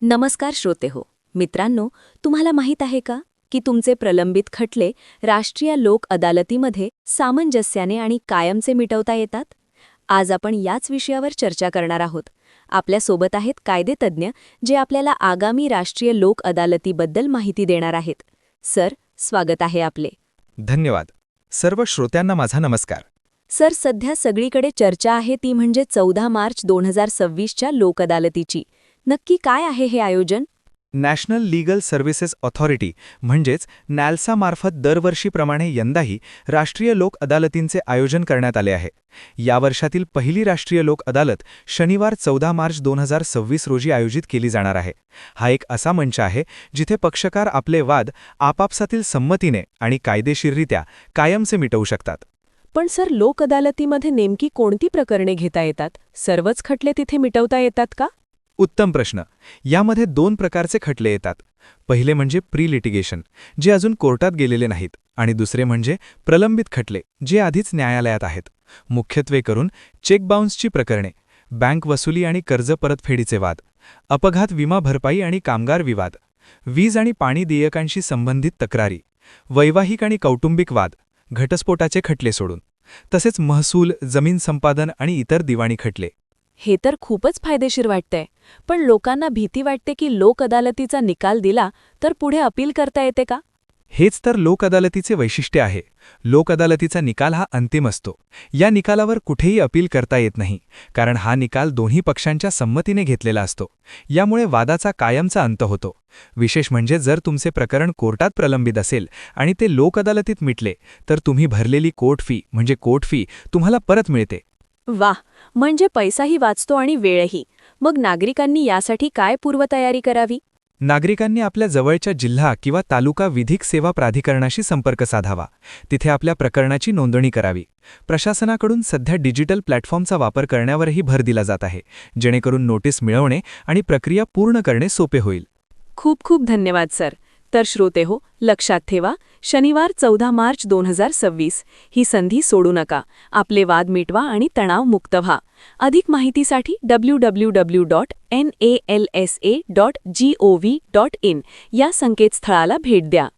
नमस्कार श्रोते हो मित्रांनो, तुम्हाला माहीत आहे का की तुमचे प्रलंबित खटले राष्ट्रीय लोक अदालतीमध्ये सामंजस्याने आणि कायमचे मिटवता येतात? आज आपण याच विषयावर चर्चा करणार आहोत. आपल्यासोबत आहेत कायदेतज्ञ जे आपल्याला आगामी राष्ट्रीय लोक अदालतीबद्दल माहिती देणार आहेत. सर, स्वागत आहे आपले. धन्यवाद. सर्व श्रोत्यांना माझा नमस्कार. सर, सध्या सगळीकडे चर्चा आहे ती म्हणजे 14 मार्च 2026च्या लोक अदालतीची. नक्की काय आहे हे आयोजन? नॅशनल लीगल सर्व्हिसेस ऑथॉरिटी म्हणजेच नॅल्सामार्फत दरवर्षीप्रमाणे यंदाही राष्ट्रीय लोक अदालतींचे आयोजन करण्यात आले आहे. या वर्षातील पहिली राष्ट्रीय लोक अदालत शनिवार 14 मार्च 2026 रोजी आयोजित केली जाणार आहे. हा एक असा मंच आहे जिथे पक्षकार आपले वाद आपापसातील संमतीने आणि कायदेशीररित्या कायमचे मिटवू शकतात. पण सर, लोक अदालतीमध्ये नेमकी कोणती प्रकरणे घेता येतात? सर्वच खटले तिथे मिटवता येतात का? उत्तम प्रश्न. यामध्ये दोन प्रकारचे खटले येतात. पहिले म्हणजे प्री लिटिगेशन, जे अजून कोर्टात गेलेले नाहीत, आणि दुसरे म्हणजे प्रलंबित खटले, जे आधीच न्यायालयात आहेत. मुख्यत्वे करून चेक बाउन्सची प्रकरणे, बँक वसुली आणि कर्ज परतफेडीचे वाद, अपघात विमा भरपाई आणि कामगार विवाद, वीज आणि पाणी देयकांशी संबंधित तक्रारी, वैवाहिक आणि कौटुंबिक वाद, घटस्फोटाचे खटले सोडून, तसेच महसूल, जमीन संपादन आणि इतर दिवाणी खटले. हे तर खूपच फायदेशीर वाटतंय. पण लोकांना भीती वाटते की लोक अदालतीचा निकाल दिला तर पुढे अपील करता येते का? हेच तर लोक अदालतीचे वैशिष्ट्य आहे. लोक अदालतीचा निकाल हा अंतिम असतो. या निकालावर कुठेही अपील करता येत नाही, कारण हा निकाल दोन्ही पक्षांच्या संमतीने घेतलेला असतो. यामुळे वादाचा कायमचा अंत होतो. विशेष म्हणजे जर तुमचे प्रकरण कोर्टात प्रलंबित असेल आणि ते लोक अदालतीत मिटले, तर तुम्ही भरलेली कोर्ट फी तुम्हाला परत मिळते. वाह, म्हणजे पैसाही वाचतो आणि वेळही. मग नागरिकांनी यासाठी काय पूर्वतयारी करावी? नागरिकांनी आपल्या जवळच्या जिल्हा किंवा तालुका विधिक सेवा प्राधिकरणाशी संपर्क साधावा. तिथे आपल्या प्रकरणाची नोंदणी करावी. प्रशासनाकडून सध्या डिजिटल प्लॅटफॉर्मचा वापर करण्यावरही भर दिला जात आहे, जेणेकरून नोटीस मिळवणे आणि प्रक्रिया पूर्ण करणे सोपे होईल. खूप खूप धन्यवाद सर. तर श्रोते हो, लक्षात ठेवा, शनिवार 14 मार्च 2026 ही संधी सोडू नका. आपले वाद मिटवा आणि तणावमुक्त व्हा. अधिक माहितीसाठी www.nalsa.gov.in या संकेतस्थळाला भेट द्या.